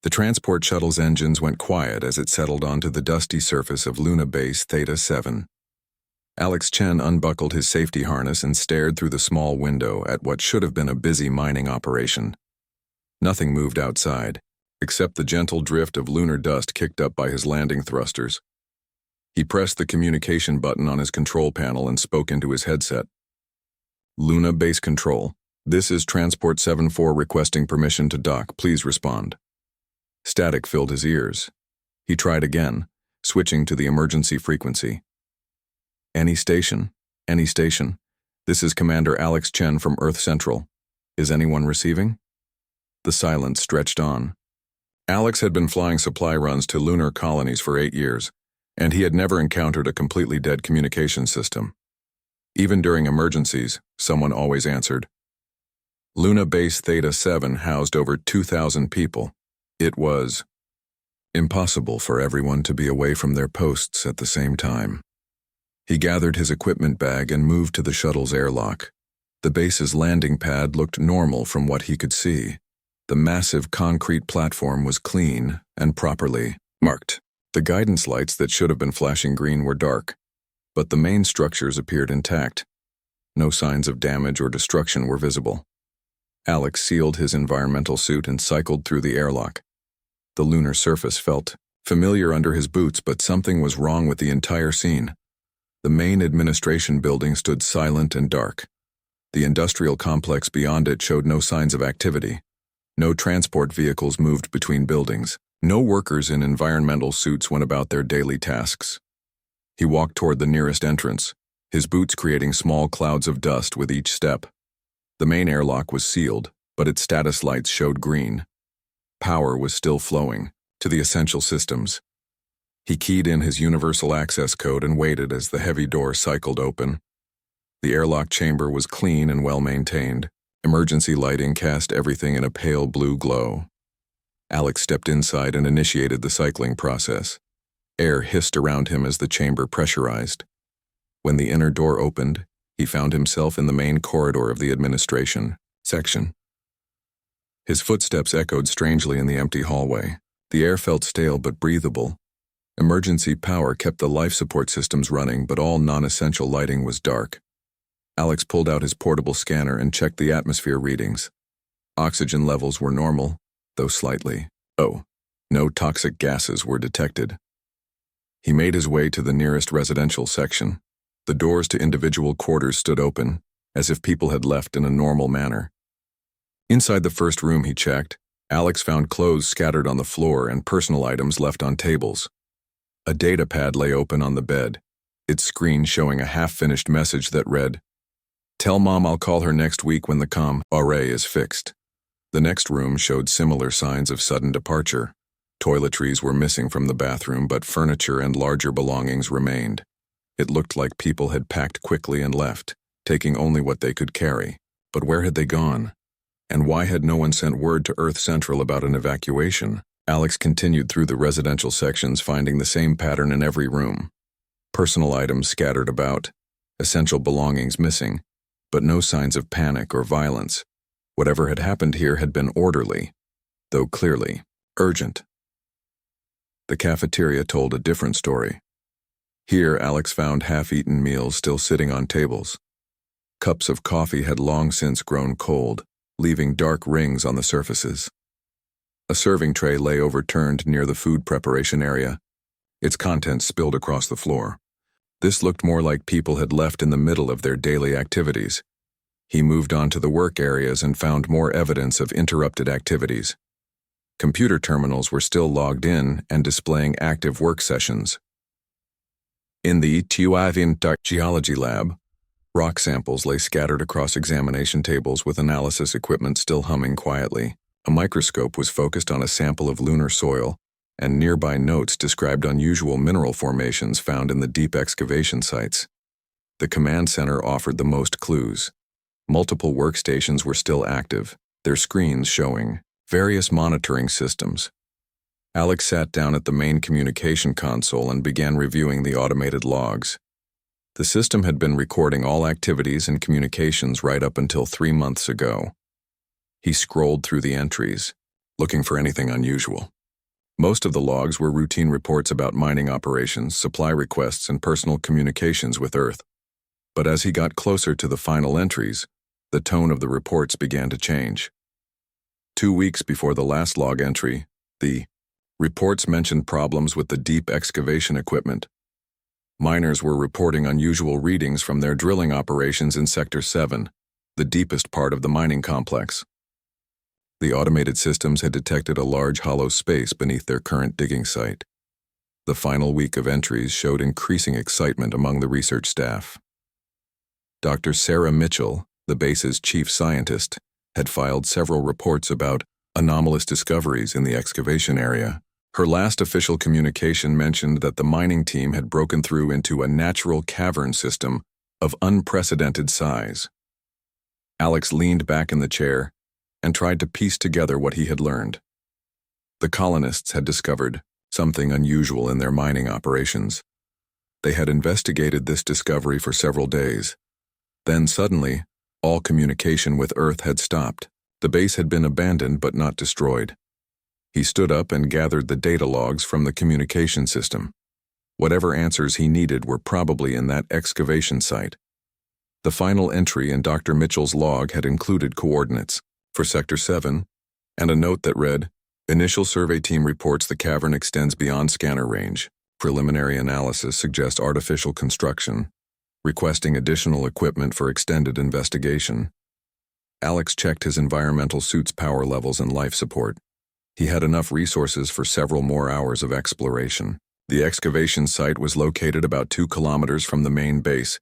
The transport shuttle's engines went quiet as it settled onto the dusty surface of Luna Base Theta 7. Alex Chen unbuckled his safety harness and stared through the small window at what should have been a busy mining operation. Nothing moved outside, except the gentle drift of lunar dust kicked up by his landing thrusters. He pressed the communication button on his control panel and spoke into his headset. Luna Base Control, this is Transport 7-4 requesting permission to dock. Please respond. Static filled his ears. He tried again, switching to the emergency frequency. Any station. This is Commander Alex Chen from Earth Central. Is anyone receiving? The silence stretched on. Alex had been flying supply runs to lunar colonies for 8 years, and he had never encountered a completely dead communication system. Even during emergencies, someone always answered. Luna Base Theta 7 housed over 2,000 people. It was impossible for everyone to be away from their posts at the same time. He gathered his equipment bag and moved to the shuttle's airlock. The base's landing pad looked normal from what he could see. The massive concrete platform was clean and properly marked. The guidance lights that should have been flashing green were dark, but the main structures appeared intact. No signs of damage or destruction were visible. Alex sealed his environmental suit and cycled through the airlock. The lunar surface felt familiar under his boots, but something was wrong with the entire scene. The main administration building stood silent and dark. The industrial complex beyond it showed no signs of activity. No transport vehicles moved between buildings. No workers in environmental suits went about their daily tasks. He walked toward the nearest entrance, his boots creating small clouds of dust with each step. The main airlock was sealed, but its status lights showed green. Power was still flowing to the essential systems. He keyed in his universal access code and waited as the heavy door cycled open. The airlock chamber was clean and well-maintained. Emergency lighting cast everything in a pale blue glow. Alex stepped inside and initiated the cycling process. Air hissed around him as the chamber pressurized. When the inner door opened, he found himself in the main corridor of the administration section. His footsteps echoed strangely in the empty hallway. The air felt stale but breathable. Emergency power kept the life support systems running, but all non-essential lighting was dark. Alex pulled out his portable scanner and checked the atmosphere readings. Oxygen levels were normal, though slightly. No toxic gases were detected. He made his way to the nearest residential section. The doors to individual quarters stood open, as if people had left in a normal manner. Inside the first room he checked, Alex found clothes scattered on the floor and personal items left on tables. A data pad lay open on the bed, its screen showing a half-finished message that read, "Tell Mom I'll call her next week when the comm array is fixed." The next room showed similar signs of sudden departure. Toiletries were missing from the bathroom, but furniture and larger belongings remained. It looked like people had packed quickly and left, taking only what they could carry. But where had they gone? And why had no one sent word to Earth Central about an evacuation? Alex continued through the residential sections, finding the same pattern in every room. Personal items scattered about, essential belongings missing, but no signs of panic or violence. Whatever had happened here had been orderly, though clearly urgent. The cafeteria told a different story. Here, Alex found half-eaten meals still sitting on tables. Cups of coffee had long since grown cold, leaving dark rings on the surfaces. A serving tray lay overturned near the food preparation area. Its contents spilled across the floor. This looked more like people had left in the middle of their daily activities. He moved on to the work areas and found more evidence of interrupted activities. Computer terminals were still logged in and displaying active work sessions. In the HFY geology lab, rock samples lay scattered across examination tables with analysis equipment still humming quietly. A microscope was focused on a sample of lunar soil, and nearby notes described unusual mineral formations found in the deep excavation sites. The command center offered the most clues. Multiple workstations were still active, their screens showing various monitoring systems. Alex sat down at the main communication console and began reviewing the automated logs. The system had been recording all activities and communications right up until 3 months ago. He scrolled through the entries, looking for anything unusual. Most of the logs were routine reports about mining operations, supply requests, and personal communications with Earth. But as he got closer to the final entries, the tone of the reports began to change. 2 weeks before the last log entry, the reports mentioned problems with the deep excavation equipment. Miners were reporting unusual readings from their drilling operations in Sector 7, the deepest part of the mining complex. The automated systems had detected a large hollow space beneath their current digging site. The final week of entries showed increasing excitement among the research staff. Dr. Sarah Mitchell, the base's chief scientist, had filed several reports about anomalous discoveries in the excavation area. Her last official communication mentioned that the mining team had broken through into a natural cavern system of unprecedented size. Alex leaned back in the chair and tried to piece together what he had learned. The colonists had discovered something unusual in their mining operations. They had investigated this discovery for several days. Then suddenly, all communication with Earth had stopped. The base had been abandoned but not destroyed. He stood up and gathered the data logs from the communication system. Whatever answers he needed were probably in that excavation site. The final entry in Dr. Mitchell's log had included coordinates for Sector 7 and a note that read, "Initial survey team reports the cavern extends beyond scanner range. Preliminary analysis suggests artificial construction, requesting additional equipment for extended investigation." Alex checked his environmental suit's power levels and life support. He had enough resources for several more hours of exploration. The excavation site was located about 2 kilometers from the main base,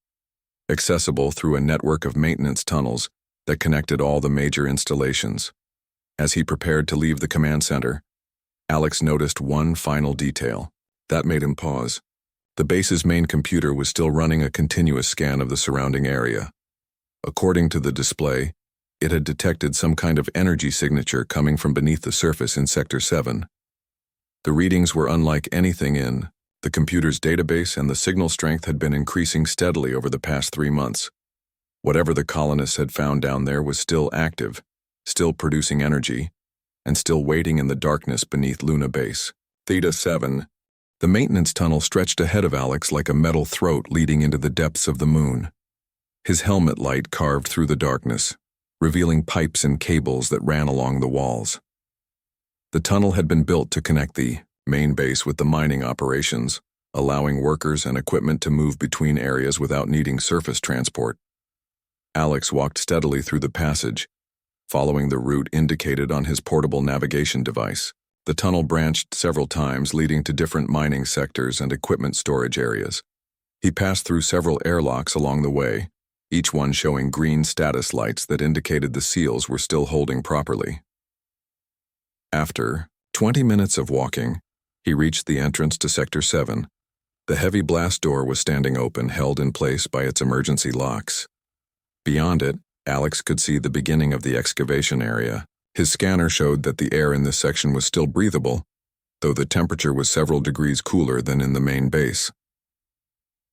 accessible through a network of maintenance tunnels that connected all the major installations. As he prepared to leave the command center, Alex noticed one final detail. That made him pause. The base's main computer was still running a continuous scan of the surrounding area. According to the display, it had detected some kind of energy signature coming from beneath the surface in Sector 7. The readings were unlike anything in the computer's database, and the signal strength had been increasing steadily over the past 3 months. Whatever the colonists had found down there was still active, still producing energy, and still waiting in the darkness beneath Luna Base. Theta 7. The maintenance tunnel stretched ahead of Alex like a metal throat leading into the depths of the moon. His helmet light carved through the darkness, revealing pipes and cables that ran along the walls. The tunnel had been built to connect the main base with the mining operations, allowing workers and equipment to move between areas without needing surface transport. Alex walked steadily through the passage, following the route indicated on his portable navigation device. The tunnel branched several times, leading to different mining sectors and equipment storage areas. He passed through several airlocks along the way, each one showing green status lights that indicated the seals were still holding properly. After 20 minutes of walking, he reached the entrance to Sector 7. The heavy blast door was standing open, held in place by its emergency locks. Beyond it, Alex could see the beginning of the excavation area. His scanner showed that the air in this section was still breathable, though the temperature was several degrees cooler than in the main base.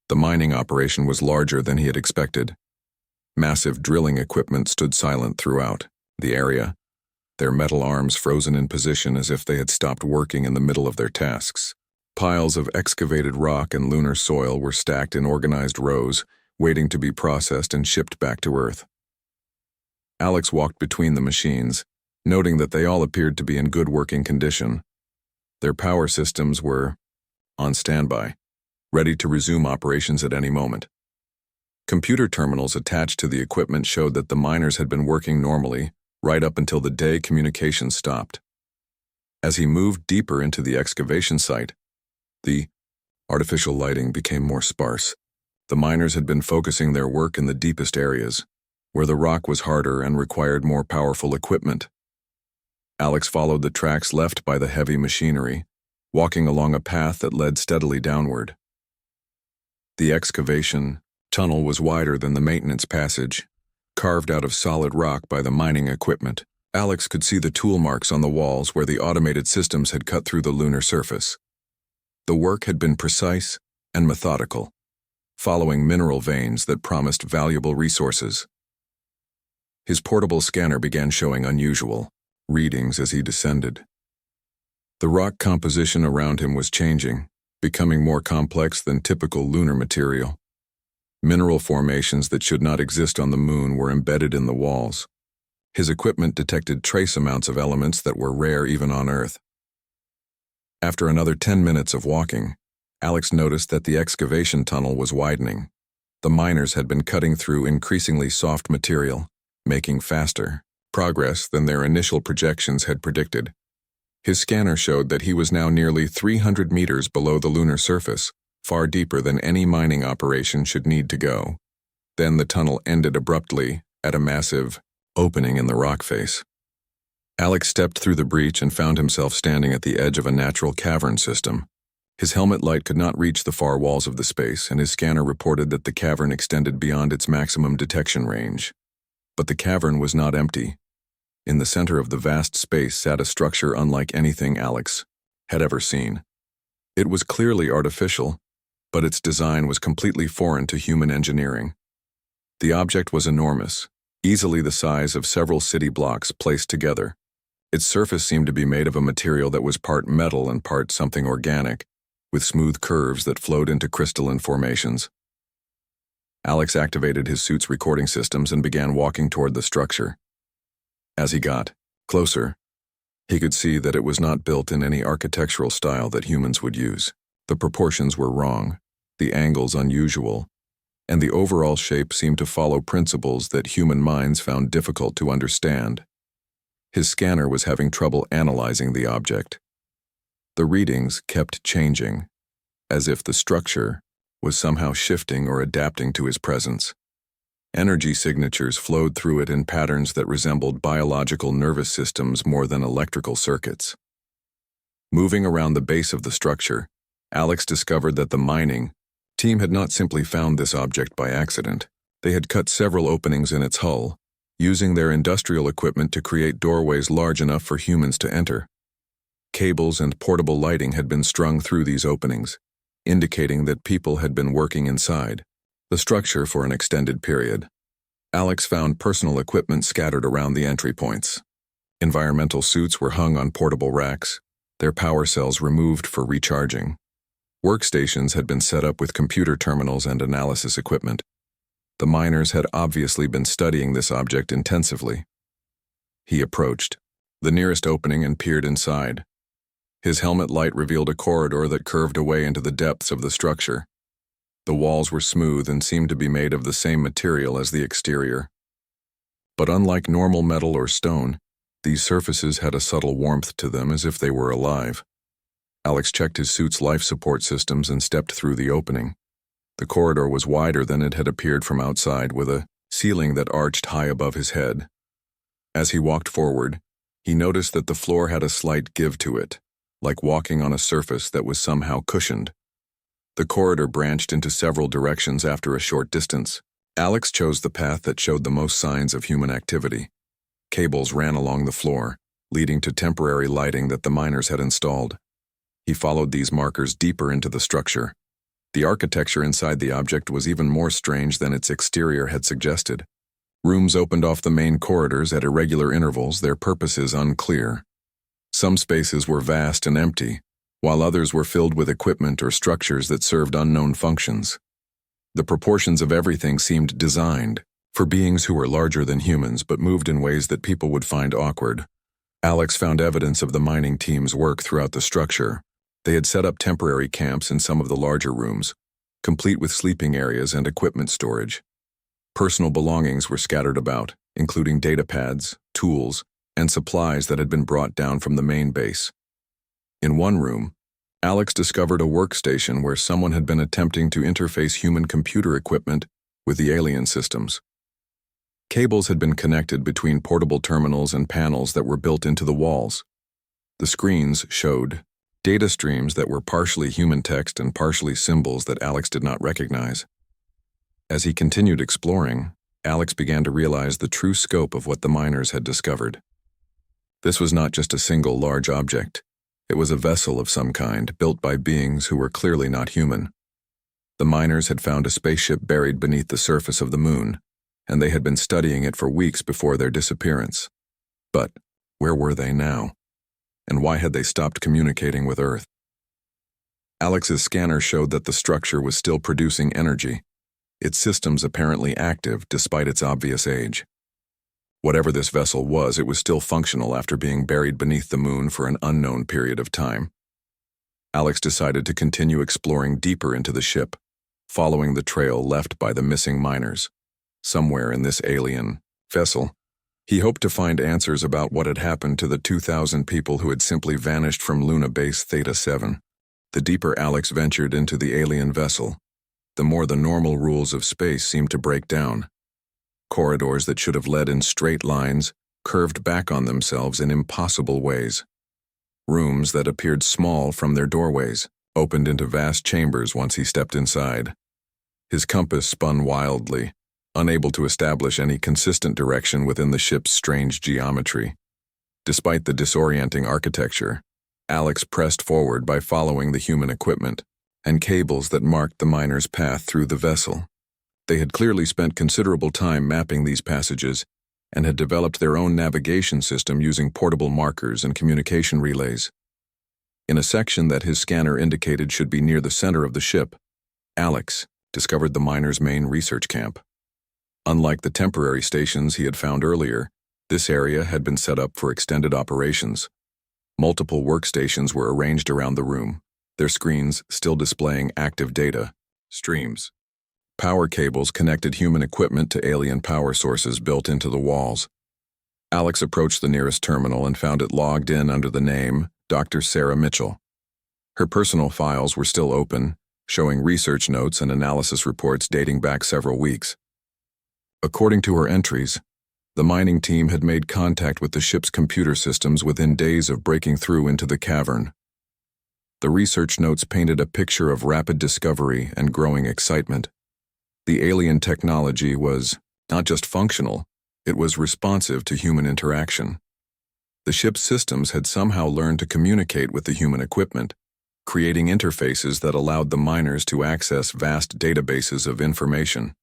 The mining operation was larger than he had expected. Massive drilling equipment stood silent throughout the area, their metal arms frozen in position as if they had stopped working in the middle of their tasks. Piles of excavated rock and lunar soil were stacked in organized rows, waiting to be processed and shipped back to Earth. Alex walked between the machines, noting that they all appeared to be in good working condition. Their power systems were on standby, ready to resume operations at any moment. Computer terminals attached to the equipment showed that the miners had been working normally, right up until the day communication stopped. As he moved deeper into the excavation site, the artificial lighting became more sparse. The miners had been focusing their work in the deepest areas, where the rock was harder and required more powerful equipment. Alex followed the tracks left by the heavy machinery, walking along a path that led steadily downward. The excavation tunnel was wider than the maintenance passage, carved out of solid rock by the mining equipment. Alex could see the tool marks on the walls where the automated systems had cut through the lunar surface. The work had been precise and methodical, following mineral veins that promised valuable resources. His portable scanner began showing unusual readings as he descended. The rock composition around him was changing, becoming more complex than typical lunar material. Mineral formations that should not exist on the moon were embedded in the walls. His equipment detected trace amounts of elements that were rare even on Earth. After another 10 minutes of walking, Alex noticed that the excavation tunnel was widening. The miners had been cutting through increasingly soft material, making faster progress than their initial projections had predicted. His scanner showed that he was now nearly 300 meters below the lunar surface, far deeper than any mining operation should need to go. Then the tunnel ended abruptly at a massive opening in the rock face. Alex stepped through the breach and found himself standing at the edge of a natural cavern system. His helmet light could not reach the far walls of the space, and his scanner reported that the cavern extended beyond its maximum detection range. But the cavern was not empty. In the center of the vast space sat a structure unlike anything Alex had ever seen. It was clearly artificial, but its design was completely foreign to human engineering. The object was enormous, easily the size of several city blocks placed together. Its surface seemed to be made of a material that was part metal and part something organic, with smooth curves that flowed into crystalline formations. Alex activated his suit's recording systems and began walking toward the structure. As he got closer, he could see that it was not built in any architectural style that humans would use. The proportions were wrong, the angles unusual, and the overall shape seemed to follow principles that human minds found difficult to understand. His scanner was having trouble analyzing the object. The readings kept changing, as if the structure was somehow shifting or adapting to his presence. Energy signatures flowed through it in patterns that resembled biological nervous systems more than electrical circuits. Moving around the base of the structure, Alex discovered that the mining team had not simply found this object by accident. They had cut several openings in its hull, using their industrial equipment to create doorways large enough for humans to enter. Cables and portable lighting had been strung through these openings, indicating that people had been working inside the structure for an extended period. Alex found personal equipment scattered around the entry points. Environmental suits were hung on portable racks, their power cells removed for recharging. Workstations had been set up with computer terminals and analysis equipment. The miners had obviously been studying this object intensively. He approached the nearest opening and peered inside. His helmet light revealed a corridor that curved away into the depths of the structure. The walls were smooth and seemed to be made of the same material as the exterior. But unlike normal metal or stone, these surfaces had a subtle warmth to them, as if they were alive. Alex checked his suit's life support systems and stepped through the opening. The corridor was wider than it had appeared from outside, with a ceiling that arched high above his head. As he walked forward, he noticed that the floor had a slight give to it, like walking on a surface that was somehow cushioned. The corridor branched into several directions after a short distance. Alex chose the path that showed the most signs of human activity. Cables ran along the floor, leading to temporary lighting that the miners had installed. He followed these markers deeper into the structure. The architecture inside the object was even more strange than its exterior had suggested. Rooms opened off the main corridors at irregular intervals, their purposes unclear. Some spaces were vast and empty, while others were filled with equipment or structures that served unknown functions. The proportions of everything seemed designed for beings who were larger than humans but moved in ways that people would find awkward. Alex found evidence of the mining team's work throughout the structure. They had set up temporary camps in some of the larger rooms, complete with sleeping areas and equipment storage. Personal belongings were scattered about, including data pads, tools, and supplies that had been brought down from the main base. In one room, Alex discovered a workstation where someone had been attempting to interface human computer equipment with the alien systems. Cables had been connected between portable terminals and panels that were built into the walls. The screens showed data streams that were partially human text and partially symbols that Alex did not recognize. As he continued exploring, Alex began to realize the true scope of what the miners had discovered. This was not just a single large object. It was a vessel of some kind, built by beings who were clearly not human. The miners had found a spaceship buried beneath the surface of the moon, and they had been studying it for weeks before their disappearance. But Where were they now? And why had they stopped communicating with Earth? Alex's scanner showed that the structure was still producing energy, its systems apparently active despite its obvious age. Whatever this vessel was, it was still functional after being buried beneath the moon for an unknown period of time. Alex decided to continue exploring deeper into the ship, following the trail left by the missing miners. Somewhere in this alien vessel, he hoped to find answers about what had happened to the 2,000 people who had simply vanished from Luna Base Theta 7. The deeper Alex ventured into the alien vessel, the more the normal rules of space seemed to break down. Corridors that should have led in straight lines curved back on themselves in impossible ways. Rooms that appeared small from their doorways opened into vast chambers once he stepped inside. His compass spun wildly, unable to establish any consistent direction within the ship's strange geometry. Despite the disorienting architecture, Alex pressed forward by following the human equipment and cables that marked the miners' path through the vessel. They had clearly spent considerable time mapping these passages and had developed their own navigation system using portable markers and communication relays. In a section that his scanner indicated should be near the center of the ship, Alex discovered the miners' main research camp. Unlike the temporary stations he had found earlier, this area had been set up for extended operations. Multiple workstations were arranged around the room, their screens still displaying active data streams. Power cables connected human equipment to alien power sources built into the walls. Alex approached the nearest terminal and found it logged in under the name Dr. Sarah Mitchell. Her personal files were still open, showing research notes and analysis reports dating back several weeks. According to her entries, the mining team had made contact with the ship's computer systems within days of breaking through into the cavern. The research notes painted a picture of rapid discovery and growing excitement. The alien technology was not just functional, it was responsive to human interaction. The ship's systems had somehow learned to communicate with the human equipment, creating interfaces that allowed the miners to access vast databases of information.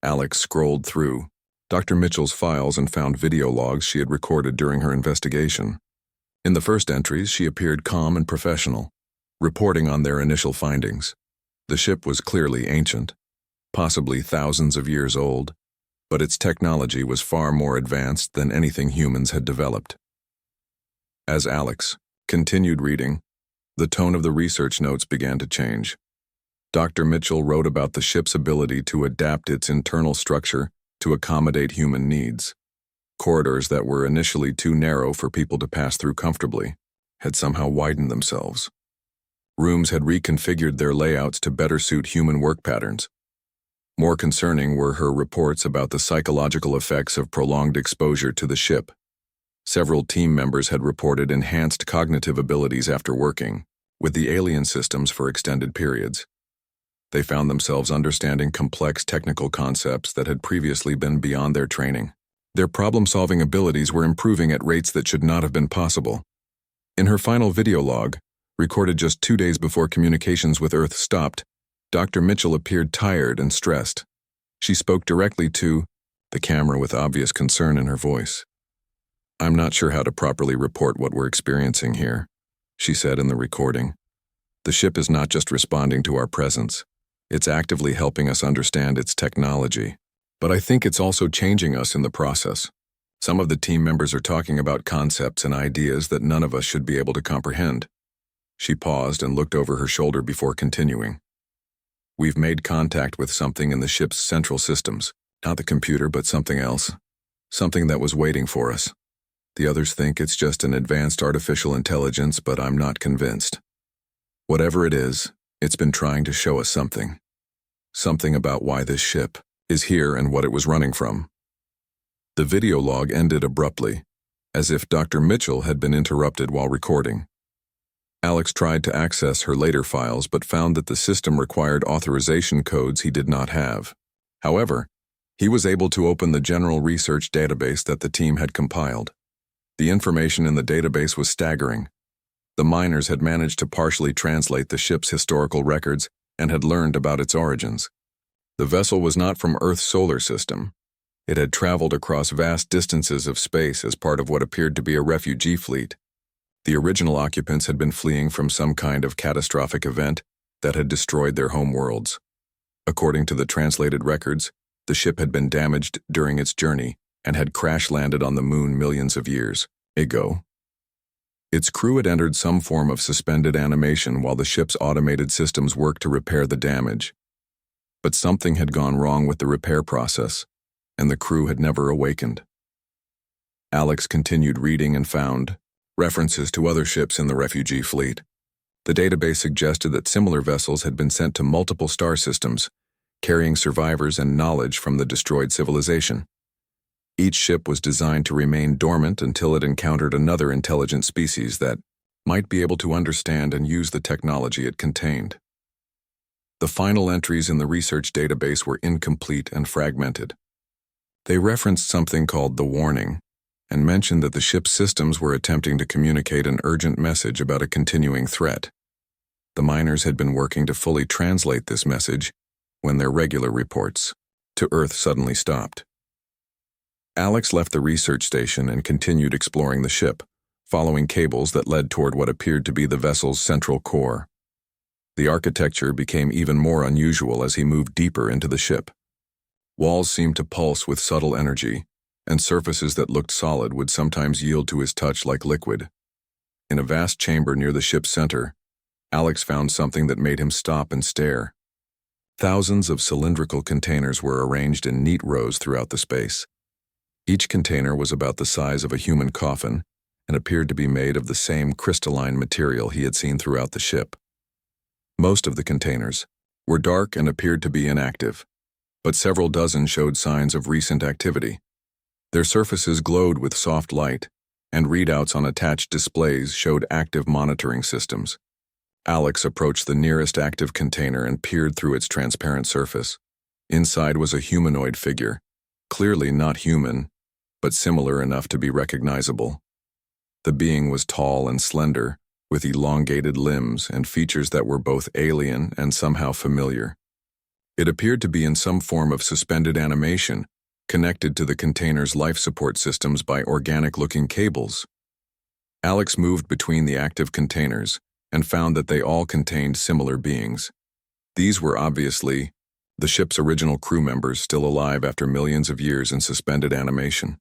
Alex scrolled through Dr. Mitchell's files and found video logs she had recorded during her investigation. In the first entries, she appeared calm and professional, reporting on their initial findings. The ship was clearly ancient, possibly thousands of years old, but its technology was far more advanced than anything humans had developed. As Alex continued reading, the tone of the research notes began to change. Dr. Mitchell wrote about the ship's ability to adapt its internal structure to accommodate human needs. Corridors that were initially too narrow for people to pass through comfortably had somehow widened themselves. Rooms had reconfigured their layouts to better suit human work patterns. More concerning were her reports about the psychological effects of prolonged exposure to the ship. Several team members had reported enhanced cognitive abilities after working with the alien systems for extended periods. They found themselves understanding complex technical concepts that had previously been beyond their training. Their problem-solving abilities were improving at rates that should not have been possible. In her final video log, recorded just 2 days before communications with Earth stopped, Dr. Mitchell appeared tired and stressed. She spoke directly to the camera with obvious concern in her voice. "I'm not sure how to properly report what we're experiencing here," she said in the recording. "The ship is not just responding to our presence. It's actively helping us understand its technology. But I think it's also changing us in the process. Some of the team members are talking about concepts and ideas that none of us should be able to comprehend." She paused and looked over her shoulder before continuing. "We've made contact with something in the ship's central systems. Not the computer, but something else. Something that was waiting for us. The others think it's just an advanced artificial intelligence, but I'm not convinced. Whatever it is, it's been trying to show us something. Something about why this ship is here and what it was running from." The video log ended abruptly, as if Dr. Mitchell had been interrupted while recording. Alex tried to access her later files but found that the system required authorization codes he did not have. However, he was able to open the general research database that the team had compiled. The information in the database was staggering. The miners had managed to partially translate the ship's historical records and had learned about its origins. The vessel was not from Earth's solar system. It had traveled across vast distances of space as part of what appeared to be a refugee fleet. The original occupants had been fleeing from some kind of catastrophic event that had destroyed their home worlds. According to the translated records, the ship had been damaged during its journey and had crash-landed on the moon millions of years ago. Its crew had entered some form of suspended animation while the ship's automated systems worked to repair the damage. But something had gone wrong with the repair process, and the crew had never awakened. Alex continued reading and found references to other ships in the refugee fleet. The database suggested that similar vessels had been sent to multiple star systems, carrying survivors and knowledge from the destroyed civilization. Each ship was designed to remain dormant until it encountered another intelligent species that might be able to understand and use the technology it contained. The final entries in the research database were incomplete and fragmented. They referenced something called the warning, and mentioned that the ship's systems were attempting to communicate an urgent message about a continuing threat. The miners had been working to fully translate this message when their regular reports to Earth suddenly stopped. Alex left the research station and continued exploring the ship, following cables that led toward what appeared to be the vessel's central core. The architecture became even more unusual as he moved deeper into the ship. Walls seemed to pulse with subtle energy, and surfaces that looked solid would sometimes yield to his touch like liquid. In a vast chamber near the ship's center, Alex found something that made him stop and stare. Thousands of cylindrical containers were arranged in neat rows throughout the space. Each container was about the size of a human coffin and appeared to be made of the same crystalline material he had seen throughout the ship. Most of the containers were dark and appeared to be inactive, but several dozen showed signs of recent activity. Their surfaces glowed with soft light, and readouts on attached displays showed active monitoring systems. Alex approached the nearest active container and peered through its transparent surface. Inside was a humanoid figure, clearly not human, but similar enough to be recognizable. The being was tall and slender, with elongated limbs and features that were both alien and somehow familiar. It appeared to be in some form of suspended animation, connected to the container's life support systems by organic-looking cables. Alex moved between the active containers and found that they all contained similar beings. These were obviously the ship's original crew members still alive after millions of years in suspended animation.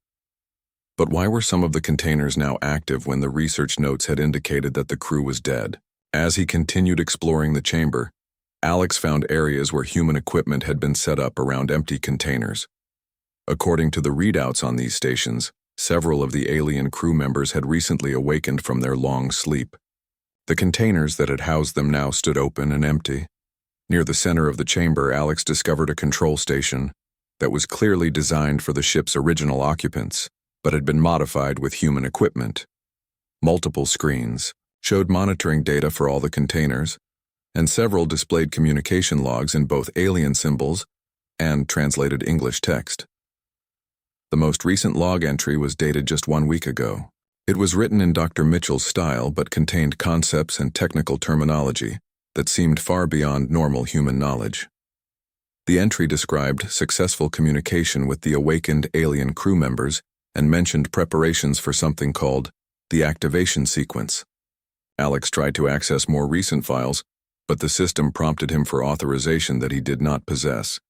But why were some of the containers now active when the research notes had indicated that the crew was dead? As he continued exploring the chamber, Alex found areas where human equipment had been set up around empty containers. According to the readouts on these stations, several of the alien crew members had recently awakened from their long sleep. The containers that had housed them now stood open and empty. Near the center of the chamber, Alex discovered a control station that was clearly designed for the ship's original occupants, but had been modified with human equipment. Multiple screens showed monitoring data for all the containers, and several displayed communication logs in both alien symbols and translated English text. The most recent log entry was dated just 1 week ago. It was written in Dr. Mitchell's style but contained concepts and technical terminology that seemed far beyond normal human knowledge. The entry described successful communication with the awakened alien crew members and mentioned preparations for something called the activation sequence. Alex tried to access more recent files, but the system prompted him for authorization that he did not possess.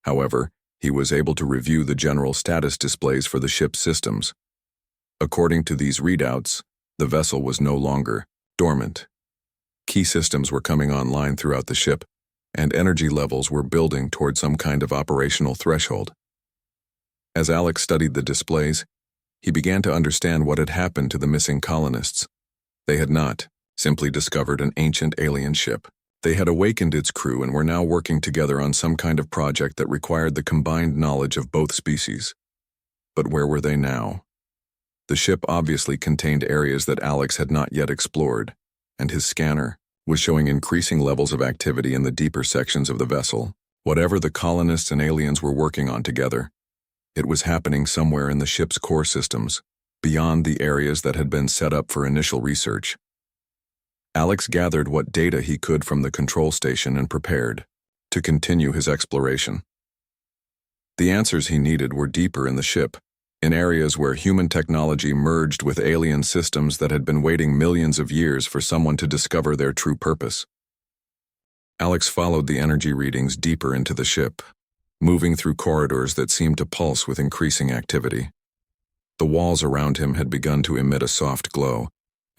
However, he was able to review the general status displays for the ship's systems. According to these readouts, the vessel was no longer dormant. Key systems were coming online throughout the ship, and energy levels were building toward some kind of operational threshold. As Alex studied the displays, he began to understand what had happened to the missing colonists. They had not simply discovered an ancient alien ship. They had awakened its crew and were now working together on some kind of project that required the combined knowledge of both species. But where were they now? The ship obviously contained areas that Alex had not yet explored, and his scanner was showing increasing levels of activity in the deeper sections of the vessel. Whatever the colonists and aliens were working on together, it was happening somewhere in the ship's core systems, beyond the areas that had been set up for initial research. Alex gathered what data he could from the control station and prepared to continue his exploration. The answers he needed were deeper in the ship, in areas where human technology merged with alien systems that had been waiting millions of years for someone to discover their true purpose. Alex followed the energy readings deeper into the ship, moving through corridors that seemed to pulse with increasing activity. The walls around him had begun to emit a soft glow,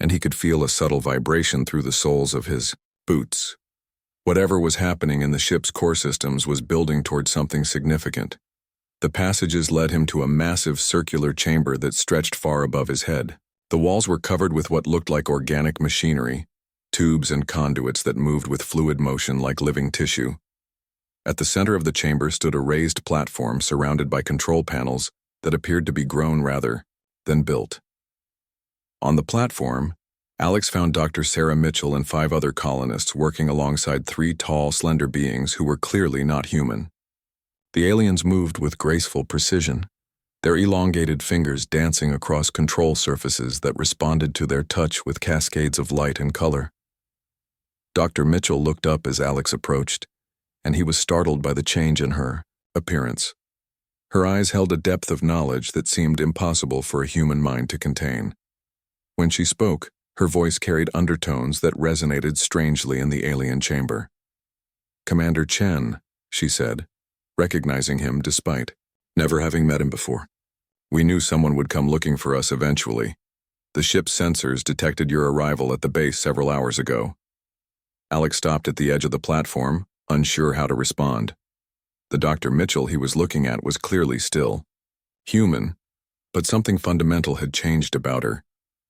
and he could feel a subtle vibration through the soles of his boots. Whatever was happening in the ship's core systems was building toward something significant. The passages led him to a massive circular chamber that stretched far above his head. The walls were covered with what looked like organic machinery, tubes and conduits that moved with fluid motion like living tissue. At the center of the chamber stood a raised platform surrounded by control panels that appeared to be grown rather than built. On the platform, Alex found Dr. Sarah Mitchell and 5 other colonists working alongside 3 tall, slender beings who were clearly not human. The aliens moved with graceful precision, their elongated fingers dancing across control surfaces that responded to their touch with cascades of light and color. Dr. Mitchell looked up as Alex approached, and he was startled by the change in her appearance. Her eyes held a depth of knowledge that seemed impossible for a human mind to contain. When she spoke, her voice carried undertones that resonated strangely in the alien chamber. "Commander Chen," she said, recognizing him despite never having met him before. "We knew someone would come looking for us eventually. The ship's sensors detected your arrival at the base several hours ago." Alex stopped at the edge of the platform, unsure how to respond. The Dr. Mitchell he was looking at was clearly still human, but something fundamental had changed about her.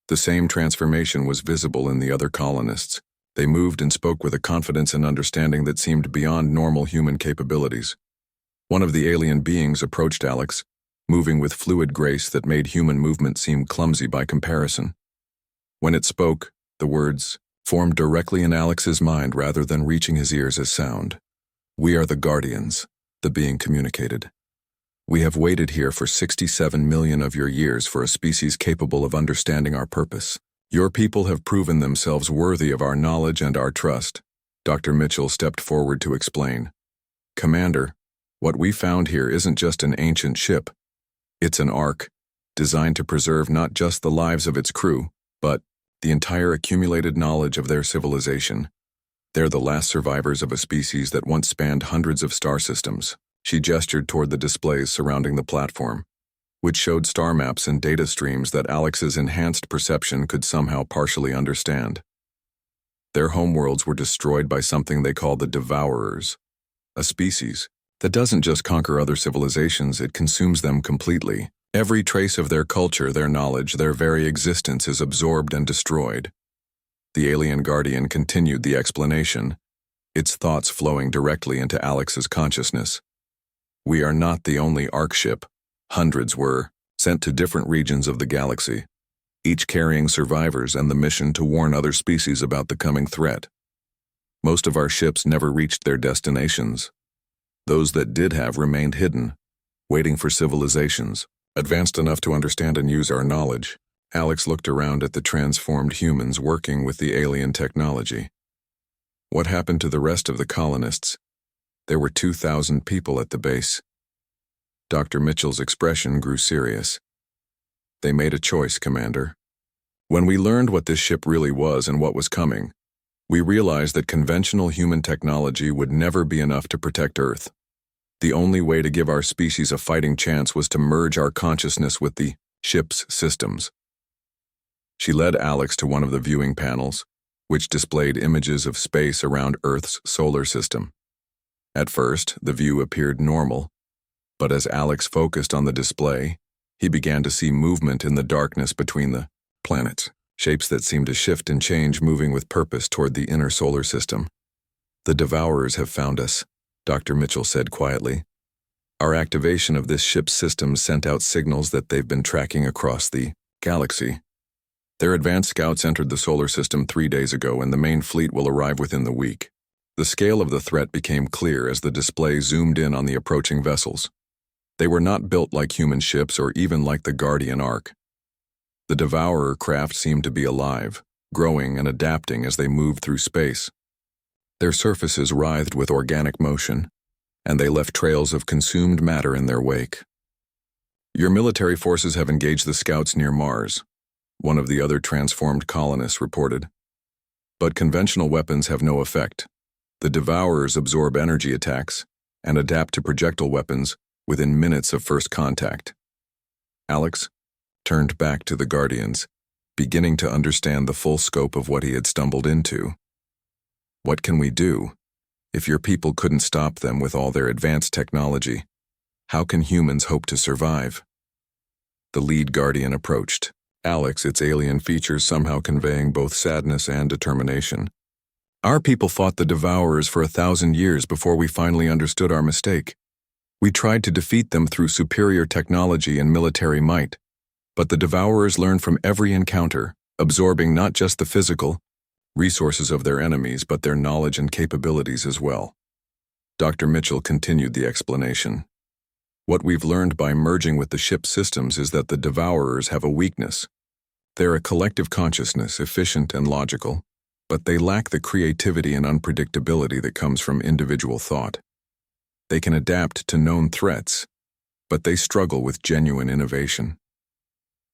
The same transformation was visible in the other colonists. They moved and spoke with a confidence and understanding that seemed beyond normal human capabilities. One of the alien beings approached Alex, moving with fluid grace that made human movement seem clumsy by comparison. When it spoke, the words formed directly in Alex's mind rather than reaching his ears as sound. "We are the Guardians," the being communicated. "We have waited here for 67 million of your years for a species capable of understanding our purpose. Your people have proven themselves worthy of our knowledge and our trust." Dr. Mitchell stepped forward to explain. "Commander, what we found here isn't just an ancient ship. It's an ark, designed to preserve not just the lives of its crew, but the entire accumulated knowledge of their civilization. They're the last survivors of a species that once spanned hundreds of star systems." She gestured toward the displays surrounding the platform, which showed star maps and data streams that Alex's enhanced perception could somehow partially understand. Their homeworlds were destroyed by something they call the Devourers, a species that doesn't just conquer other civilizations, it consumes them completely. Every trace of their culture, their knowledge, their very existence is absorbed and destroyed. The alien guardian continued the explanation, its thoughts flowing directly into Alex's consciousness. "We are not the only Ark ship. Hundreds were sent to different regions of the galaxy, each carrying survivors and the mission to warn other species about the coming threat. Most of our ships never reached their destinations. Those that did have remained hidden, waiting for civilizations advanced enough to understand and use our knowledge." Alex looked around at the transformed humans working with the alien technology. What happened to the rest of the colonists? There were 2,000 people at the base. Dr. Mitchell's expression grew serious. "They made a choice, Commander. When we learned what this ship really was and what was coming, we realized that conventional human technology would never be enough to protect Earth. The only way to give our species a fighting chance was to merge our consciousness with the ship's systems." She led Alex to one of the viewing panels, which displayed images of space around Earth's solar system. At first, the view appeared normal, but as Alex focused on the display, he began to see movement in the darkness between the planets, shapes that seemed to shift and change, moving with purpose toward the inner solar system. "The Devourers have found us," Dr. Mitchell said quietly. "Our activation of this ship's system sent out signals that they've been tracking across the galaxy. Their advanced scouts entered the solar system 3 days ago, and the main fleet will arrive within the week." The scale of the threat became clear as the display zoomed in on the approaching vessels. They were not built like human ships or even like the Guardian Ark. The Devourer craft seemed to be alive, growing and adapting as they moved through space. Their surfaces writhed with organic motion, and they left trails of consumed matter in their wake. Your military forces have engaged the scouts near Mars, one of the other transformed colonists reported. But conventional weapons have no effect. The Devourers absorb energy attacks and adapt to projectile weapons within minutes of first contact. Alex turned back to the Guardians, beginning to understand the full scope of what he had stumbled into. What can we do? If your people couldn't stop them with all their advanced technology, how can humans hope to survive? The lead Guardian approached. Alex, its alien features somehow conveying both sadness and determination. Our people fought the Devourers for 1,000 years before we finally understood our mistake. We tried to defeat them through superior technology and military might, but the Devourers learned from every encounter, absorbing not just the physical resources of their enemies, but their knowledge and capabilities as well. Dr. Mitchell continued the explanation. What we've learned by merging with the ship's systems is that the Devourers have a weakness. They're a collective consciousness, efficient and logical, but they lack the creativity and unpredictability that comes from individual thought. They can adapt to known threats, but they struggle with genuine innovation.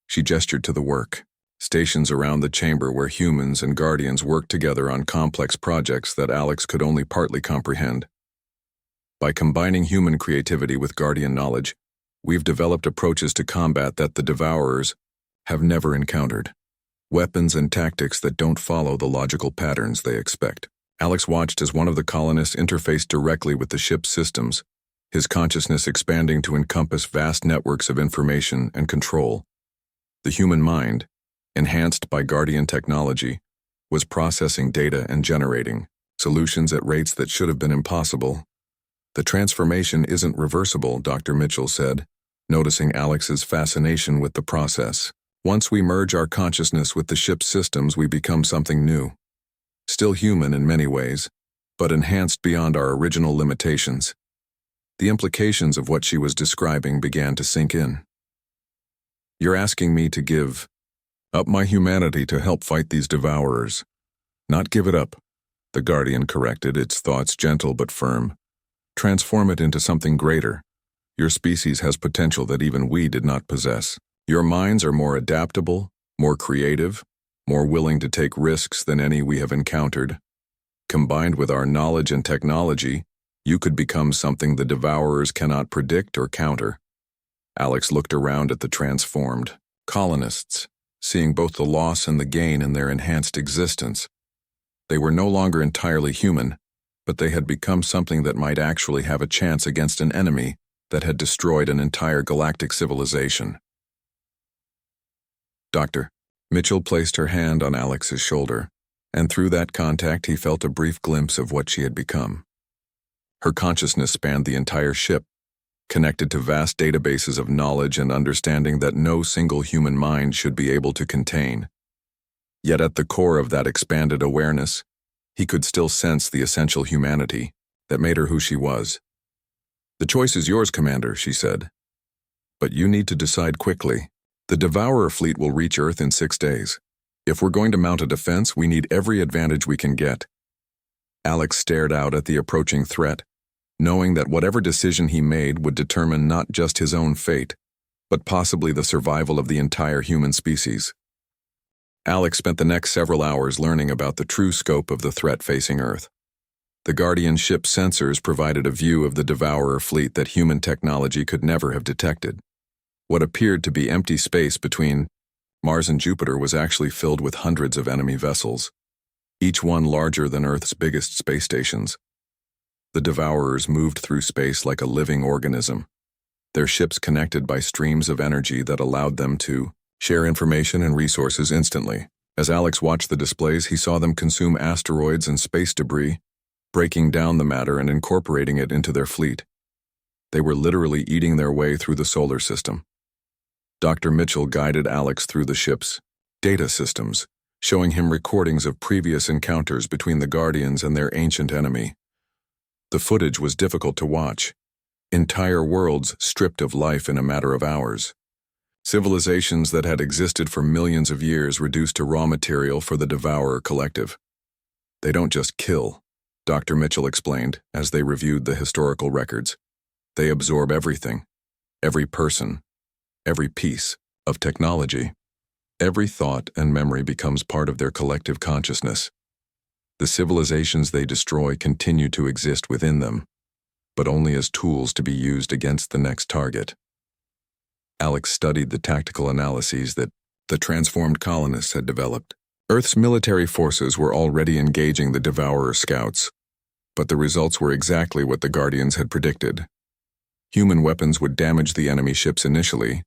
She gestured to the work, stations around the chamber where humans and Guardians work together on complex projects that Alex could only partly comprehend. By combining human creativity with Guardian knowledge, we've developed approaches to combat that the Devourers have never encountered. Weapons and tactics that don't follow the logical patterns they expect. Alex watched as one of the colonists interfaced directly with the ship's systems, his consciousness expanding to encompass vast networks of information and control. The human mind, enhanced by Guardian technology, was processing data and generating solutions at rates that should have been impossible. The transformation isn't reversible, Dr. Mitchell said, noticing Alex's fascination with the process. Once we merge our consciousness with the ship's systems, we become something new. Still human in many ways, but enhanced beyond our original limitations. The implications of what she was describing began to sink in. You're asking me to give up my humanity to help fight these Devourers. Not give it up, the Guardian corrected, its thoughts gentle but firm. Transform it into something greater. Your species has potential that even we did not possess. Your minds are more adaptable, more creative, more willing to take risks than any we have encountered. Combined with our knowledge and technology, you could become something the Devourers cannot predict or counter. Alex looked around at the transformed colonists, seeing both the loss and the gain in their enhanced existence. They were no longer entirely human, but they had become something that might actually have a chance against an enemy that had destroyed an entire galactic civilization. Dr. Mitchell placed her hand on Alex's shoulder, and through that contact he felt a brief glimpse of what she had become. Her consciousness spanned the entire ship, connected to vast databases of knowledge and understanding that no single human mind should be able to contain. Yet at the core of that expanded awareness, he could still sense the essential humanity that made her who she was. The choice is yours, Commander, she said. But you need to decide quickly. The Devourer fleet will reach Earth in 6 days. If we're going to mount a defense, we need every advantage we can get. Alex stared out at the approaching threat, knowing that whatever decision he made would determine not just his own fate, but possibly the survival of the entire human species. Alex spent the next several hours learning about the true scope of the threat facing Earth. The Guardian ship's sensors provided a view of the Devourer fleet that human technology could never have detected. What appeared to be empty space between Mars and Jupiter was actually filled with hundreds of enemy vessels, each one larger than Earth's biggest space stations. The Devourers moved through space like a living organism, their ships connected by streams of energy that allowed them to share information and resources instantly. As Alex watched the displays, he saw them consume asteroids and space debris, breaking down the matter and incorporating it into their fleet. They were literally eating their way through the solar system. Dr. Mitchell guided Alex through the ship's data systems, showing him recordings of previous encounters between the Guardians and their ancient enemy. The footage was difficult to watch. Entire worlds stripped of life in a matter of hours. Civilizations that had existed for millions of years reduced to raw material for the Devourer collective. They don't just kill, Dr. Mitchell explained as they reviewed the historical records. They absorb everything, every person, every piece of technology. Every thought and memory becomes part of their collective consciousness. The civilizations they destroy continue to exist within them, but only as tools to be used against the next target. Alex studied the tactical analyses that the transformed colonists had developed. Earth's military forces were already engaging the Devourer scouts, but the results were exactly what the Guardians had predicted. Human weapons would damage the enemy ships initially,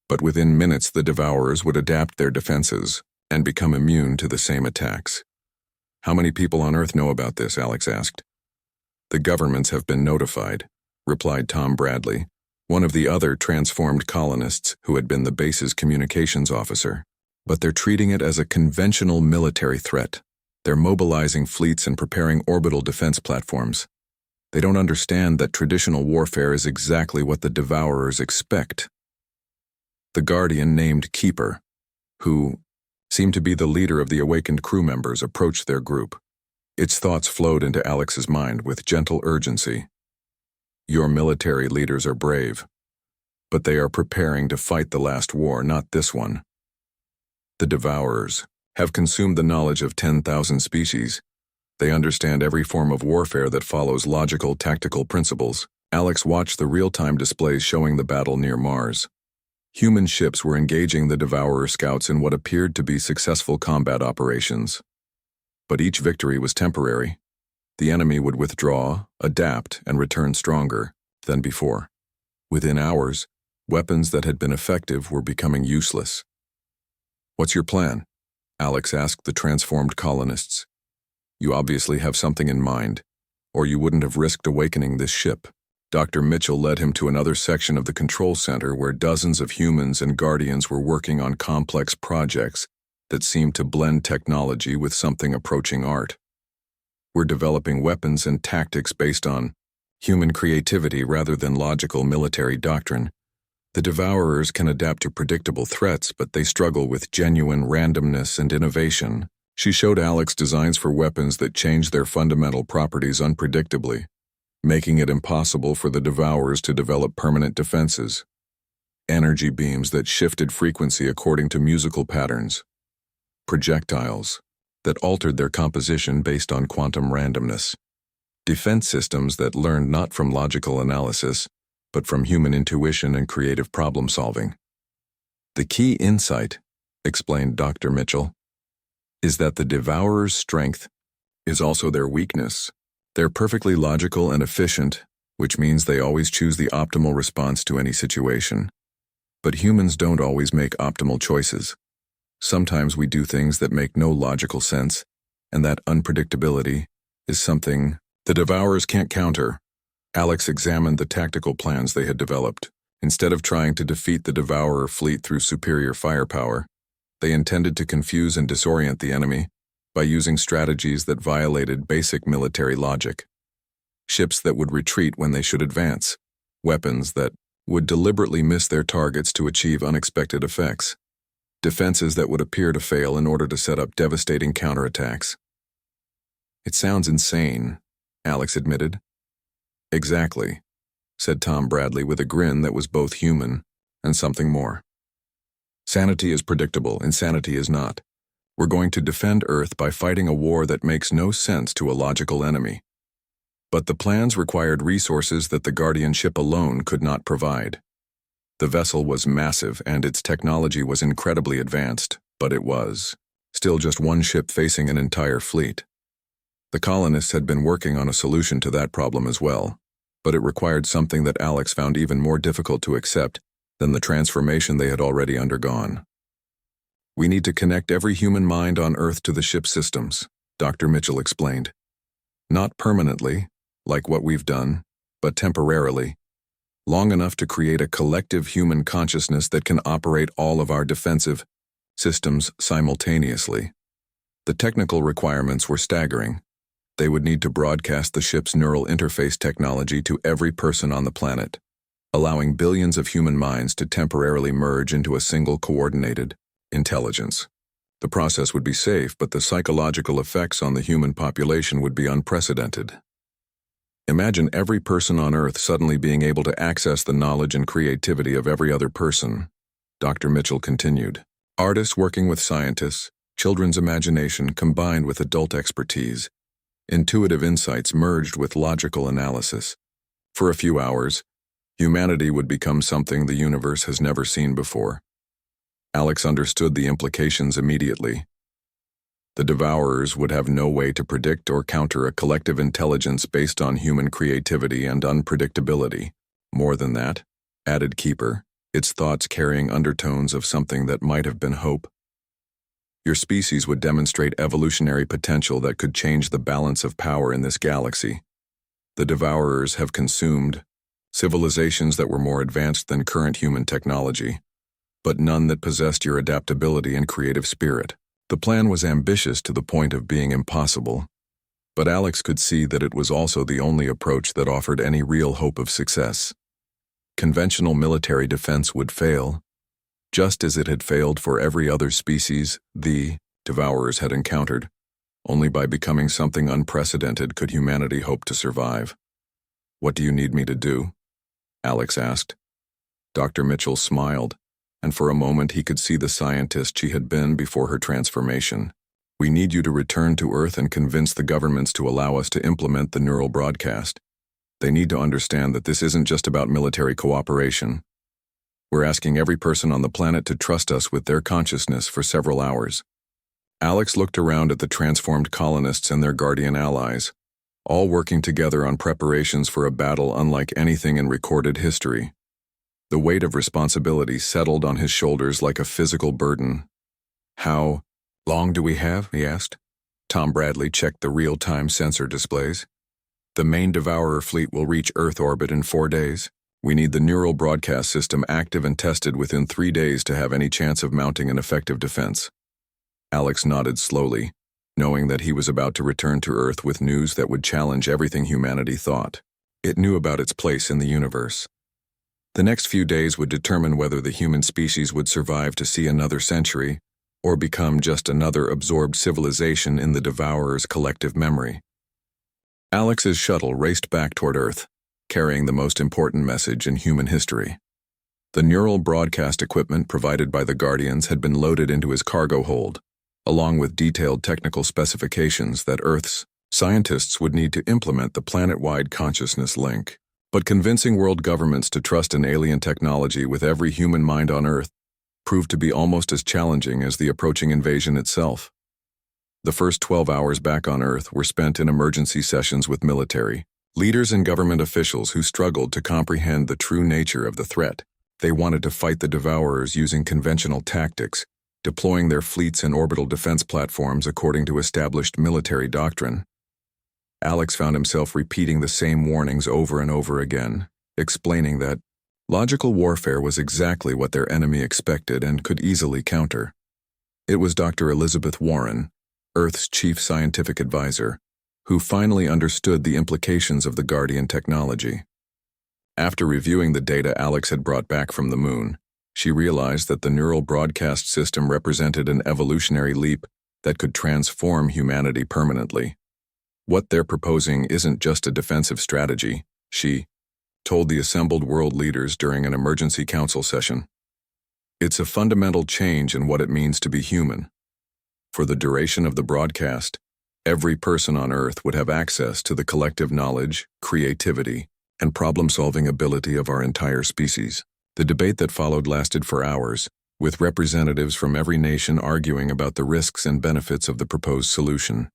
but within minutes the Devourers would adapt their defenses and become immune to the same attacks. How many people on Earth know about this? Alex asked. The governments have been notified, replied Tom Bradley, one of the other transformed colonists who had been the base's communications officer. But they're treating it as a conventional military threat. They're mobilizing fleets and preparing orbital defense platforms. They don't understand that traditional warfare is exactly what the Devourers expect. The Guardian named Keeper, who seemed to be the leader of the awakened crew members, approached their group. Its thoughts flowed into Alex's mind with gentle urgency. Your military leaders are brave, but they are preparing to fight the last war, not this one. The Devourers have consumed the knowledge of 10,000 species. They understand every form of warfare that follows logical, tactical principles. Alex watched the real-time displays showing the battle near Mars. Human ships were engaging the Devourer scouts in what appeared to be successful combat operations. But each victory was temporary. The enemy would withdraw, adapt, and return stronger than before. Within hours, weapons that had been effective were becoming useless. What's your plan? Alex asked the transformed colonists. You obviously have something in mind, or you wouldn't have risked awakening this ship. Dr. Mitchell led him to another section of the control center where dozens of humans and Guardians were working on complex projects that seemed to blend technology with something approaching art. We're developing weapons and tactics based on human creativity rather than logical military doctrine. The Devourers can adapt to predictable threats, but they struggle with genuine randomness and innovation. She showed Alex designs for weapons that change their fundamental properties unpredictably, making it impossible for the Devourers to develop permanent defenses. Energy beams that shifted frequency according to musical patterns. Projectiles that altered their composition based on quantum randomness. Defense systems that learned not from logical analysis, but from human intuition and creative problem-solving. The key insight, explained Dr. Mitchell, is that the Devourer's strength is also their weakness. They're perfectly logical and efficient, which means they always choose the optimal response to any situation. But humans don't always make optimal choices. Sometimes we do things that make no logical sense, and that unpredictability is something the Devourers can't counter. Alex examined the tactical plans they had developed. Instead of trying to defeat the Devourer fleet through superior firepower, they intended to confuse and disorient the enemy by using strategies that violated basic military logic. Ships that would retreat when they should advance, weapons that would deliberately miss their targets to achieve unexpected effects, defenses that would appear to fail in order to set up devastating counterattacks. It sounds insane, Alex admitted. Exactly, said Tom Bradley with a grin that was both human and something more. Sanity is predictable, insanity is not. We're going to defend Earth by fighting a war that makes no sense to a logical enemy. But the plans required resources that the Guardian ship alone could not provide. The vessel was massive and its technology was incredibly advanced, but it was still just one ship facing an entire fleet. The colonists had been working on a solution to that problem as well, but it required something that Alex found even more difficult to accept than the transformation they had already undergone. We need to connect every human mind on Earth to the ship's systems, Dr. Mitchell explained. Not permanently, like what we've done, but temporarily, long enough to create a collective human consciousness that can operate all of our defensive systems simultaneously. The technical requirements were staggering. They would need to broadcast the ship's neural interface technology to every person on the planet, allowing billions of human minds to temporarily merge into a single coordinated intelligence. The process would be safe, but the psychological effects on the human population would be unprecedented. Imagine every person on Earth suddenly being able to access the knowledge and creativity of every other person, Dr. Mitchell continued. Artists working with scientists, children's imagination combined with adult expertise, intuitive insights merged with logical analysis. For a few hours, humanity would become something the universe has never seen before. Alex understood the implications immediately. The Devourers would have no way to predict or counter a collective intelligence based on human creativity and unpredictability. More than that, added Keeper, its thoughts carrying undertones of something that might have been hope. Your species would demonstrate evolutionary potential that could change the balance of power in this galaxy. The Devourers have consumed civilizations that were more advanced than current human technology, but none that possessed your adaptability and creative spirit. The plan was ambitious to the point of being impossible, but Alex could see that it was also the only approach that offered any real hope of success. Conventional military defense would fail, just as it had failed for every other species the Devourers had encountered. Only by becoming something unprecedented could humanity hope to survive. What do you need me to do? Alex asked. Dr. Mitchell smiled, and for a moment he could see the scientist she had been before her transformation. We need you to return to Earth and convince the governments to allow us to implement the neural broadcast. They need to understand that this isn't just about military cooperation. We're asking every person on the planet to trust us with their consciousness for several hours. Alex looked around at the transformed colonists and their guardian allies, all working together on preparations for a battle unlike anything in recorded history. The weight of responsibility settled on his shoulders like a physical burden. How long do we have? He asked. Tom Bradley checked the real-time sensor displays. The main Devourer fleet will reach Earth orbit in 4 days. We need the neural broadcast system active and tested within 3 days to have any chance of mounting an effective defense. Alex nodded slowly, knowing that he was about to return to Earth with news that would challenge everything humanity thought. It knew about its place in the universe. The next few days would determine whether the human species would survive to see another century, or become just another absorbed civilization in the Devourer's collective memory. Alex's shuttle raced back toward Earth, carrying the most important message in human history. The neural broadcast equipment provided by the Guardians had been loaded into his cargo hold, along with detailed technical specifications that Earth's scientists would need to implement the planet-wide consciousness link. But convincing world governments to trust an alien technology with every human mind on Earth proved to be almost as challenging as the approaching invasion itself. The first 12 hours back on Earth were spent in emergency sessions with military leaders and government officials who struggled to comprehend the true nature of the threat. They wanted to fight the Devourers using conventional tactics, deploying their fleets and orbital defense platforms according to established military doctrine. Alex found himself repeating the same warnings over and over again, explaining that logical warfare was exactly what their enemy expected and could easily counter. It was Dr. Elizabeth Warren, Earth's chief scientific advisor, who finally understood the implications of the Guardian technology. After reviewing the data Alex had brought back from the moon, she realized that the neural broadcast system represented an evolutionary leap that could transform humanity permanently. What they're proposing isn't just a defensive strategy, she told the assembled world leaders during an emergency council session. It's a fundamental change in what it means to be human. For the duration of the broadcast, every person on Earth would have access to the collective knowledge, creativity, and problem-solving ability of our entire species. The debate that followed lasted for hours, with representatives from every nation arguing about the risks and benefits of the proposed solution.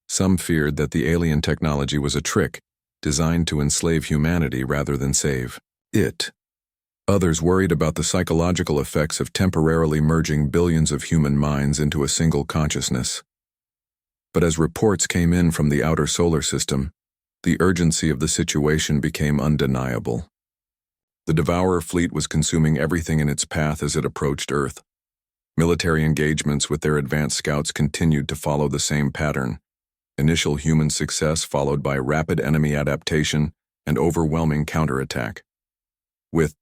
Some feared that the alien technology was a trick, designed to enslave humanity rather than save it. Others worried about the psychological effects of temporarily merging billions of human minds into a single consciousness. But as reports came in from the outer solar system, the urgency of the situation became undeniable. The Devourer fleet was consuming everything in its path as it approached Earth. Military engagements with their advanced scouts continued to follow the same pattern. Initial human success followed by rapid enemy adaptation and overwhelming counterattack. With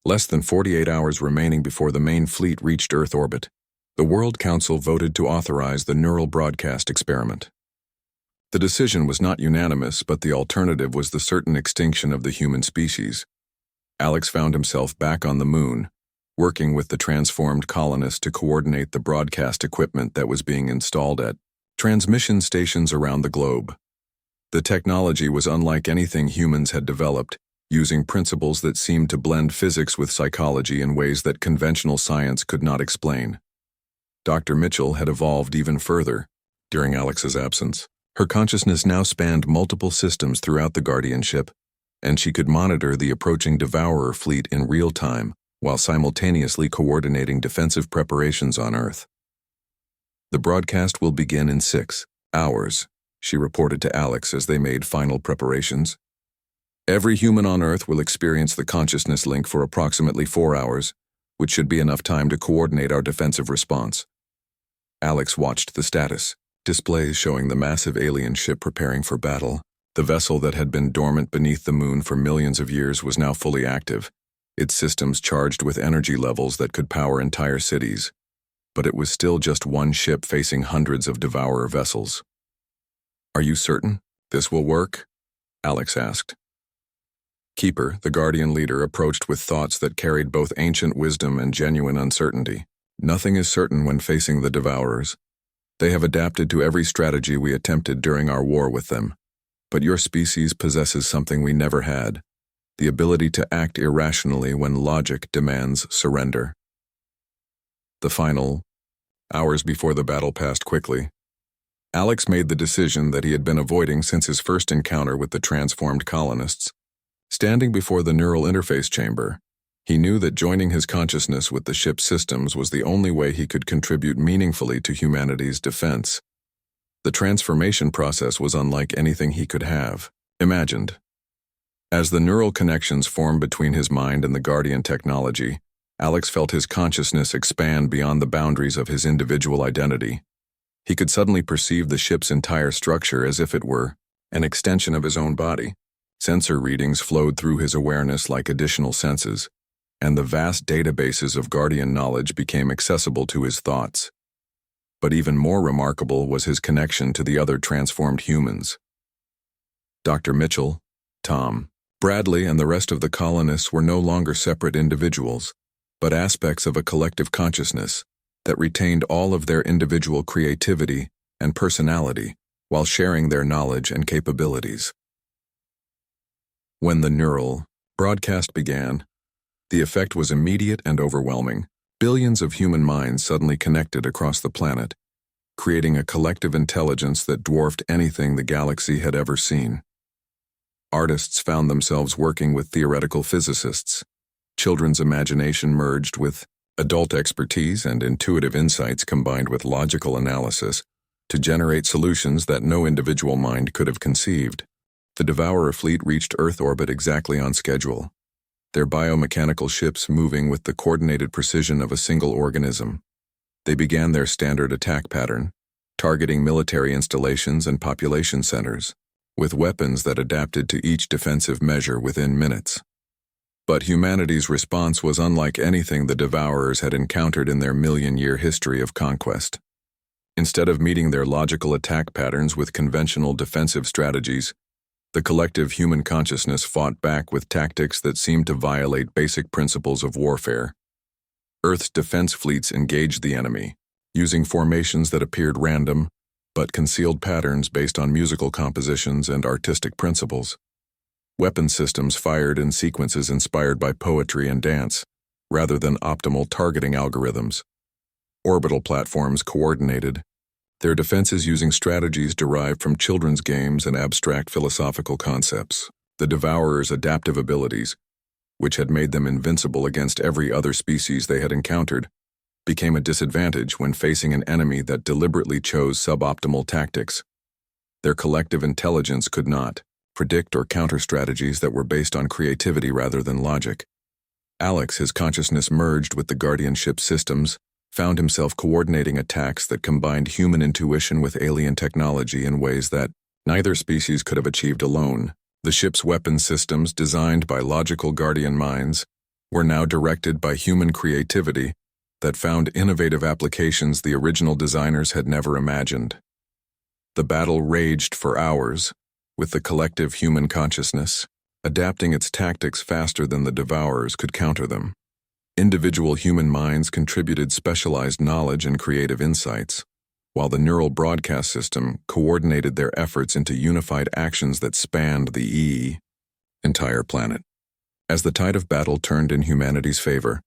less than 48 hours remaining before the main fleet reached Earth orbit, The World Council voted to authorize the neural broadcast experiment. The decision was not unanimous, but the alternative was the certain extinction of the human species. Alex found himself back on the moon, working with the transformed colonists to coordinate the broadcast equipment that was being installed at transmission stations around the globe. The technology was unlike anything humans had developed, using principles that seemed to blend physics with psychology in ways that conventional science could not explain. Dr. Mitchell had evolved even further during Alex's absence. Her consciousness now spanned multiple systems throughout the Guardianship, and she could monitor the approaching Devourer fleet in real time while simultaneously coordinating defensive preparations on Earth. The broadcast will begin in 6 hours, she reported to Alex as they made final preparations. Every human on Earth will experience the consciousness link for approximately 4 hours, which should be enough time to coordinate our defensive response. Alex watched the status displays showing the massive alien ship preparing for battle. The vessel that had been dormant beneath the moon for millions of years was now fully active, its systems charged with energy levels that could power entire cities. But it was still just one ship facing hundreds of Devourer vessels. "Are you certain this will work?" Alex asked. Keeper, the Guardian leader, approached with thoughts that carried both ancient wisdom and genuine uncertainty. "Nothing is certain when facing the Devourers. They have adapted to every strategy we attempted during our war with them. But your species possesses something we never had, the ability to act irrationally when logic demands surrender." The final hours before the battle passed quickly. Alex made the decision that he had been avoiding since his first encounter with the transformed colonists. Standing before the neural interface chamber, he knew that joining his consciousness with the ship's systems was the only way he could contribute meaningfully to humanity's defense. The transformation process was unlike anything he could have imagined. As the neural connections formed between his mind and the Guardian technology, Alex felt his consciousness expand beyond the boundaries of his individual identity. He could suddenly perceive the ship's entire structure as if it were an extension of his own body. Sensor readings flowed through his awareness like additional senses, and the vast databases of Guardian knowledge became accessible to his thoughts. But even more remarkable was his connection to the other transformed humans. Dr. Mitchell, Tom, Bradley, and the rest of the colonists were no longer separate individuals, but aspects of a collective consciousness that retained all of their individual creativity and personality while sharing their knowledge and capabilities. When the neural broadcast began, the effect was immediate and overwhelming. Billions of human minds suddenly connected across the planet, creating a collective intelligence that dwarfed anything the galaxy had ever seen. Artists found themselves working with theoretical physicists. Children's imagination merged with adult expertise, and intuitive insights combined with logical analysis to generate solutions that no individual mind could have conceived. The Devourer fleet reached Earth orbit exactly on schedule, their biomechanical ships moving with the coordinated precision of a single organism. They began their standard attack pattern, targeting military installations and population centers, with weapons that adapted to each defensive measure within minutes. But humanity's response was unlike anything the Devourers had encountered in their million-year history of conquest. Instead of meeting their logical attack patterns with conventional defensive strategies, the collective human consciousness fought back with tactics that seemed to violate basic principles of warfare. Earth's defense fleets engaged the enemy, using formations that appeared random, but concealed patterns based on musical compositions and artistic principles. Weapon systems fired in sequences inspired by poetry and dance, rather than optimal targeting algorithms. Orbital platforms coordinated, their defenses using strategies derived from children's games and abstract philosophical concepts. The Devourers' adaptive abilities, which had made them invincible against every other species they had encountered, became a disadvantage when facing an enemy that deliberately chose suboptimal tactics. Their collective intelligence could not predict or counter strategies that were based on creativity rather than logic. Alex, his consciousness merged with the Guardianship systems, found himself coordinating attacks that combined human intuition with alien technology in ways that neither species could have achieved alone. The ship's weapon systems, designed by logical Guardian minds, were now directed by human creativity that found innovative applications the original designers had never imagined. The battle raged for hours, with the collective human consciousness adapting its tactics faster than the Devourers could counter them. Individual human minds contributed specialized knowledge and creative insights, while the neural broadcast system coordinated their efforts into unified actions that spanned the entire planet. As the tide of battle turned in humanity's favor,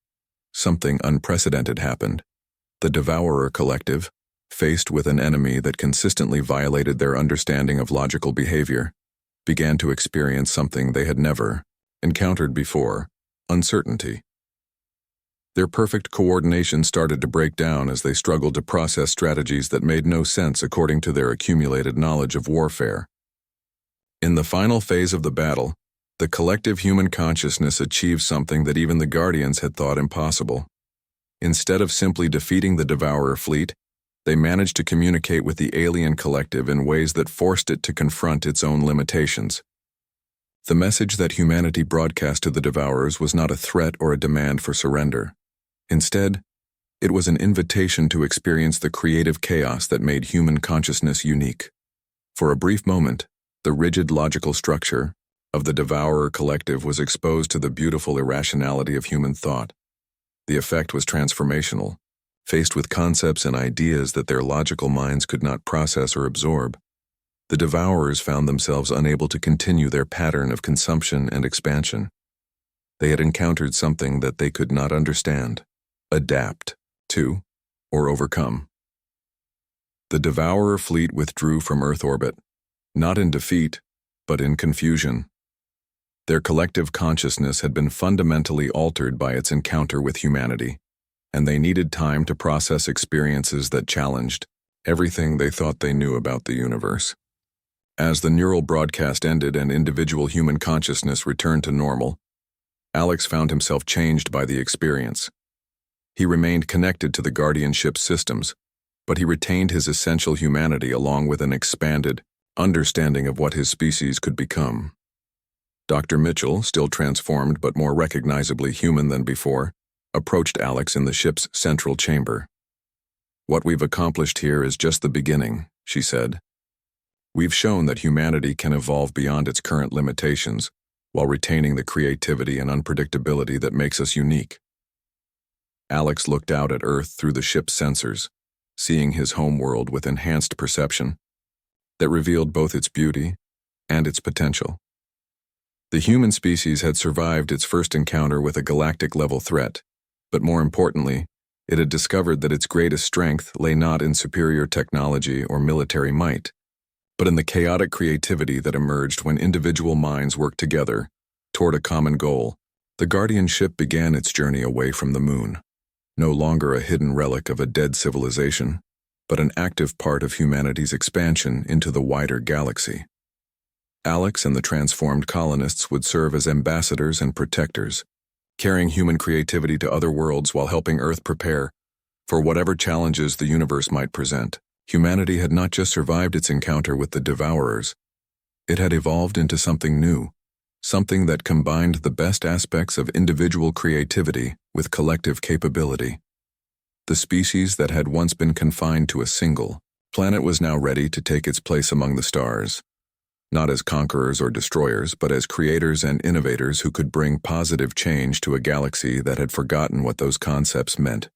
something unprecedented happened. The Devourer Collective, faced with an enemy that consistently violated their understanding of logical behavior, began to experience something they had never encountered before: uncertainty. Their perfect coordination started to break down as they struggled to process strategies that made no sense according to their accumulated knowledge of warfare. In the final phase of the battle, the collective human consciousness achieved something that even the Guardians had thought impossible. Instead of simply defeating the Devourer fleet, they managed to communicate with the alien collective in ways that forced it to confront its own limitations. The message that humanity broadcast to the Devourers was not a threat or a demand for surrender. Instead, it was an invitation to experience the creative chaos that made human consciousness unique. For a brief moment, the rigid logical structure of the Devourer Collective was exposed to the beautiful irrationality of human thought. The effect was transformational. Faced with concepts and ideas that their logical minds could not process or absorb, the Devourers found themselves unable to continue their pattern of consumption and expansion. They had encountered something that they could not understand, adapt to, or overcome. The Devourer fleet withdrew from Earth orbit, not in defeat, but in confusion. Their collective consciousness had been fundamentally altered by its encounter with humanity, and they needed time to process experiences that challenged everything they thought they knew about the universe. As the neural broadcast ended and individual human consciousness returned to normal, Alex found himself changed by the experience. He remained connected to the Guardianship systems, but he retained his essential humanity along with an expanded understanding of what his species could become. Dr. Mitchell, still transformed but more recognizably human than before, approached Alex in the ship's central chamber. "What we've accomplished here is just the beginning," she said. "We've shown that humanity can evolve beyond its current limitations while retaining the creativity and unpredictability that makes us unique." Alex looked out at Earth through the ship's sensors, seeing his homeworld with enhanced perception that revealed both its beauty and its potential. The human species had survived its first encounter with a galactic-level threat, but more importantly, it had discovered that its greatest strength lay not in superior technology or military might, but in the chaotic creativity that emerged when individual minds worked together toward a common goal. The Guardian ship began its journey away from the moon, no longer a hidden relic of a dead civilization, but an active part of humanity's expansion into the wider galaxy. Alex and the transformed colonists would serve as ambassadors and protectors, carrying human creativity to other worlds while helping Earth prepare for whatever challenges the universe might present. Humanity had not just survived its encounter with the Devourers, it had evolved into something new, something that combined the best aspects of individual creativity with collective capability. The species that had once been confined to a single planet was now ready to take its place among the stars, not as conquerors or destroyers, but as creators and innovators who could bring positive change to a galaxy that had forgotten what those concepts meant.